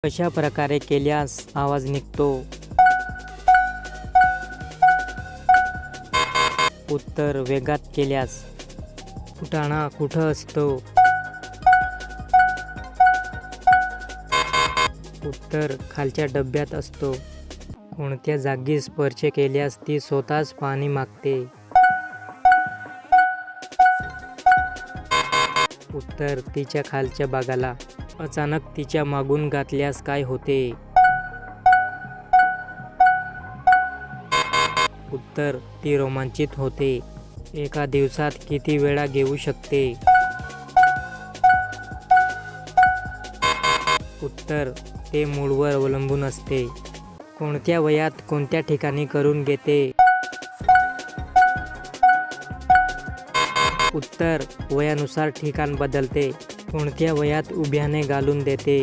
कशा प्रकारे केल्यास आवाज निघतो? उत्तर: वेगात केल्यास. फुटाणा कुठं असतो? उत्तर: खालच्या डब्यात असतो. कोणत्या जागी स्पर्श केल्यास ती स्वतःच पाणी मागते? उत्तर: तिच्या खालच्या भागाला. अचानक तिच्या मागून घातल्यास काय होते? उत्तर: ती रोमांचित होते. एका दिवसात किती वेळा घेऊ शकते? उत्तर: ते मूडवर अवलंबून असते. कोणत्या वयात कोणत्या ठिकाणी करून घेते? उत्तर: वयानुसार ठिकाण बदलते. कोणत्या वयात उभ्याने घालून देते?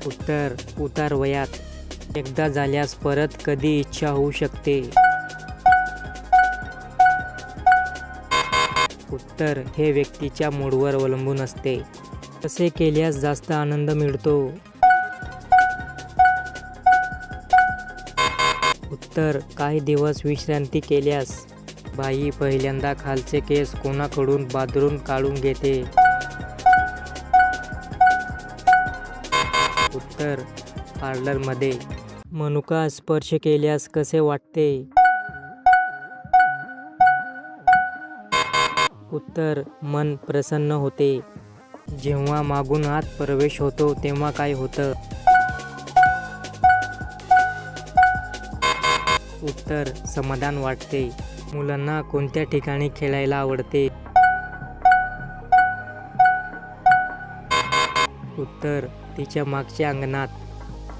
उत्तर: उतार वयात. एकदा झाल्यास परत कधी इच्छा होऊ शकते? उत्तर: हे व्यक्तीच्या मूडवर अवलंबून असते. कसे केल्यास जास्त आनंद मिळतो? उत्तर: काही दिवस विश्रांती केल्यास. बाई पहिल्यांदा खालचे केस कोणाकडून बादरून काढून घेते? उत्तर: पार्लरमध्ये. मनुका स्पर्श केल्यास कसे वाटते? उत्तर: मन प्रसन्न होते. जेव्हा मागून आत प्रवेश होतो तेव्हा काय होतं? उत्तर: समाधान वाटते. मुलांना कोणत्या ठिकाणी खेळायला आवडते? उत्तर: तिच्या मागच्या अंगणात.